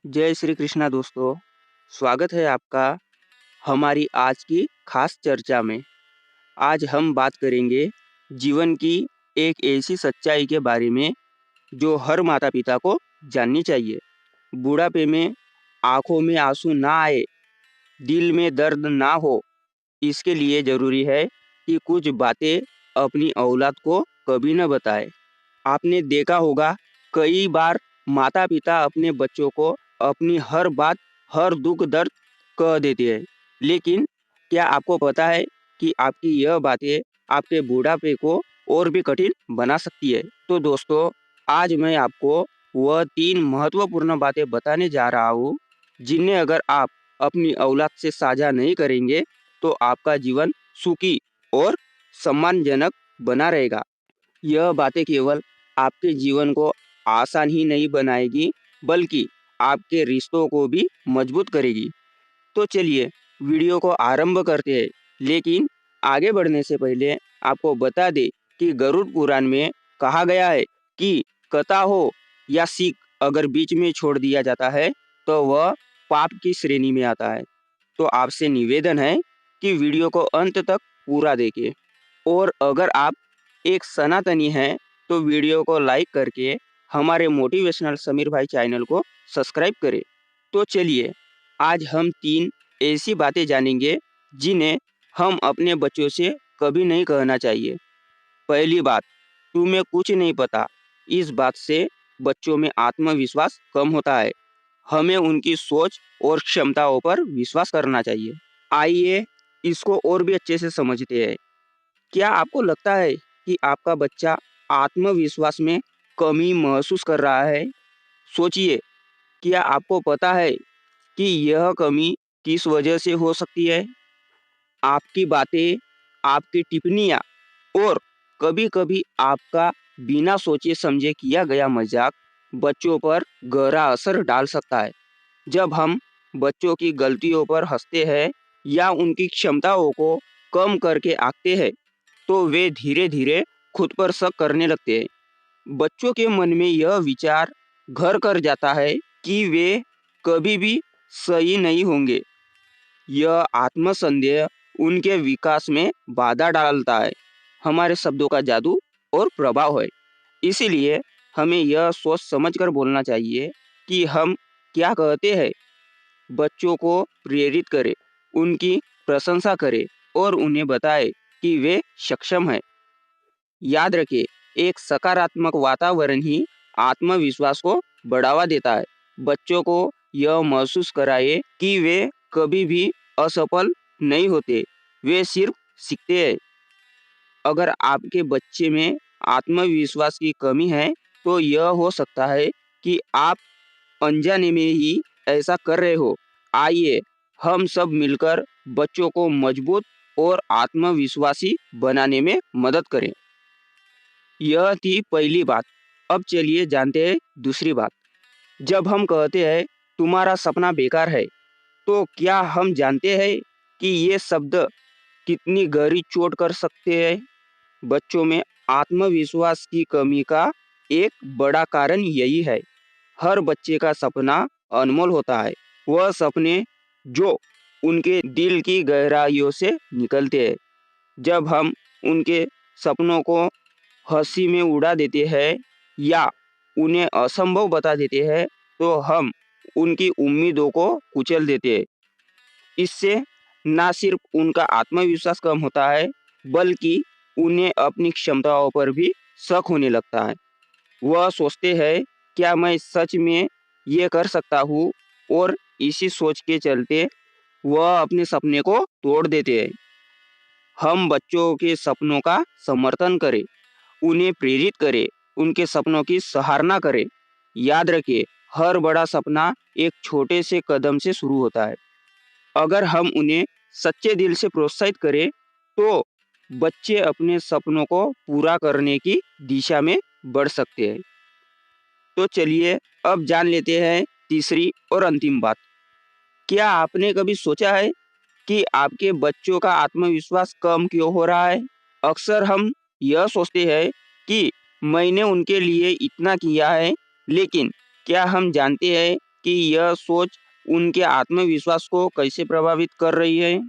जय श्री कृष्णा दोस्तों। स्वागत है आपका हमारी आज की खास चर्चा में। आज हम बात करेंगे जीवन की एक ऐसी सच्चाई के बारे में जो हर माता पिता को जाननी चाहिए। बुढ़ापे में आंखों में आंसू ना आए, दिल में दर्द ना हो, इसके लिए ज़रूरी है कि कुछ बातें अपनी औलाद को कभी न बताए। आपने देखा होगा, कई बार माता पिता अपने बच्चों को अपनी हर बात, हर दुख दर्द कह देते हैं, लेकिन क्या आपको पता है कि आपकी यह बातें आपके बुढ़ापे को और भी कठिन बना सकती है। तो दोस्तों, आज मैं आपको वह 3 महत्वपूर्ण बातें बताने जा रहा हूँ, जिन्हें अगर आप अपनी औलाद से साझा नहीं करेंगे तो आपका जीवन सुखी और सम्मानजनक बना रहेगा। यह बातें केवल आपके जीवन को आसान ही नहीं बनाएगी, बल्कि आपके रिश्तों को भी मजबूत करेगी। तो चलिए वीडियो को आरंभ करते हैं, लेकिन आगे बढ़ने से पहले आपको बता दें कि गरुड़ पुराण में कहा गया है कि कथा हो या सीख अगर बीच में छोड़ दिया जाता है तो वह पाप की श्रेणी में आता है। तो आपसे निवेदन है कि वीडियो को अंत तक पूरा देखें, और अगर आप एक सनातनी हैं तो वीडियो को लाइक करके हमारे मोटिवेशनल समीर भाई चैनल को सब्सक्राइब करें। तो चलिए, आज हम 3 ऐसी बातें जानेंगे जिन्हें हम अपने बच्चों से कभी नहीं कहना चाहिए। पहली बात, तुम्हें कुछ नहीं पता। इस बात से बच्चों में आत्मविश्वास कम होता है। हमें उनकी सोच और क्षमताओं पर विश्वास करना चाहिए। आइए इसको और भी अच्छे से समझते हैं। क्या आपको लगता है कि आपका बच्चा आत्मविश्वास में कमी महसूस कर रहा है? सोचिए, क्या आपको पता है कि यह कमी किस वजह से हो सकती है? आपकी बातें, आपकी टिप्पणियाँ और कभी-कभी आपका बिना सोचे समझे किया गया मजाक बच्चों पर गहरा असर डाल सकता है। जब हम बच्चों की गलतियों पर हंसते हैं या उनकी क्षमताओं को कम करके आंकते हैं, तो वे धीरे-धीरे खुद पर शक करने लगते हैं। बच्चों के मन में यह विचार घर कर जाता है कि वे कभी भी सही नहीं होंगे। यह आत्मसंदेह उनके विकास में बाधा डालता है। हमारे शब्दों का जादू और प्रभाव है। इसीलिए हमें यह सोच समझकर बोलना चाहिए कि हम क्या कहते हैं। बच्चों को प्रेरित करें, उनकी प्रशंसा करें और उन्हें बताएं कि वे सक्षम हैं। याद रखें, एक सकारात्मक वातावरण ही आत्मविश्वास को बढ़ावा देता है। बच्चों को यह महसूस कराएं कि वे कभी भी असफल नहीं होते, वे सिर्फ सीखते हैं। अगर आपके बच्चे में आत्मविश्वास की कमी है, तो यह हो सकता है कि आप अनजाने में ही ऐसा कर रहे हो। आइए हम सब मिलकर बच्चों को मजबूत और आत्मविश्वासी बनाने में मदद करें। यह थी पहली बात। अब चलिए जानते हैं दूसरी बात। जब हम कहते हैं तुम्हारा सपना बेकार है, तो क्या हम जानते हैं कि ये शब्द कितनी गहरी चोट कर सकते हैं? बच्चों में आत्मविश्वास की कमी का एक बड़ा कारण यही है। हर बच्चे का सपना अनमोल होता है। वह सपने जो उनके दिल की गहराइयों से निकलते हैं। जब हम उनके सपनों को हंसी में उड़ा देते हैं या उन्हें असंभव बता देते हैं, तो हम उनकी उम्मीदों को कुचल देते हैं। इससे ना सिर्फ उनका आत्मविश्वास कम होता है, बल्कि उन्हें अपनी क्षमताओं पर भी शक होने लगता है। वह सोचते हैं, क्या मैं सच में ये कर सकता हूँ? और इसी सोच के चलते वह अपने सपने को तोड़ देते हैं। हम बच्चों के सपनों का समर्थन करें, उन्हें प्रेरित करें, उनके सपनों की सराहना करें। याद रखिए, हर बड़ा सपना एक छोटे से कदम से शुरू होता है। अगर हम उन्हें सच्चे दिल से प्रोत्साहित करें, तो बच्चे अपने सपनों को पूरा करने की दिशा में बढ़ सकते हैं। तो चलिए अब जान लेते हैं तीसरी और अंतिम बात। क्या आपने कभी सोचा है कि आपके बच्चों का आत्मविश्वास कम क्यों हो रहा है? अक्सर हम यह सोचते हैं कि मैंने उनके लिए इतना किया है, लेकिन क्या हम जानते हैं कि यह सोच उनके आत्मविश्वास को कैसे प्रभावित कर रही है।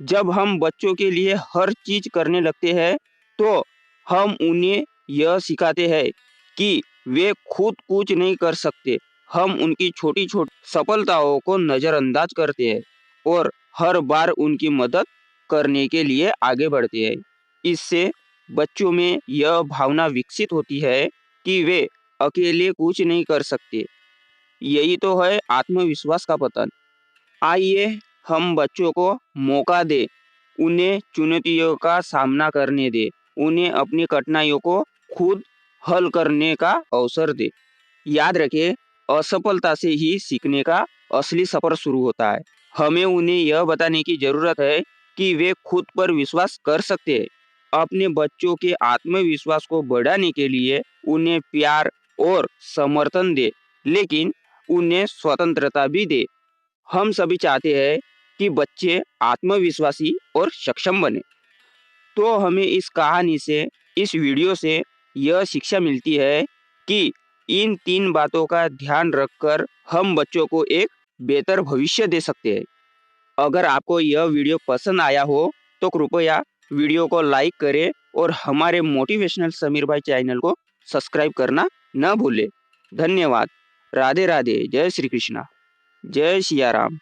जब हम बच्चों के लिए हर चीज करने लगते हैं, तो हम उन्हें यह सिखाते हैं कि वे खुद कुछ नहीं कर सकते। हम उनकी छोटी-छोटी सफलताओं को नज़रअंदाज करते हैं और हर बार उनकी मदद करने के लिए आगे बढ़ते हैं। इससे बच्चों में यह भावना विकसित होती है कि वे अकेले कुछ नहीं कर सकते। यही तो है आत्मविश्वास का पतन। आइए हम बच्चों को मौका दें, उन्हें चुनौतियों का सामना करने दें, उन्हें अपनी कठिनाइयों को खुद हल करने का अवसर दें। याद रखें, असफलता से ही सीखने का असली सफर शुरू होता है। हमें उन्हें यह बताने की जरूरत है कि वे खुद पर विश्वास कर सकते हैं। अपने बच्चों के आत्मविश्वास को बढ़ाने के लिए उन्हें प्यार और समर्थन दें, लेकिन उन्हें स्वतंत्रता भी दें। हम सभी चाहते हैं कि बच्चे आत्मविश्वासी और सक्षम बने। तो हमें इस कहानी से, इस वीडियो से यह शिक्षा मिलती है कि इन 3 बातों का ध्यान रखकर हम बच्चों को एक बेहतर भविष्य दे सकते हैं। अगर आपको यह वीडियो पसंद आया हो, तो कृपया वीडियो को लाइक करें और हमारे मोटिवेशनल समीर भाई चैनल को सब्सक्राइब करना न भूलें। धन्यवाद। राधे राधे। जय श्री कृष्णा। जय सिया राम।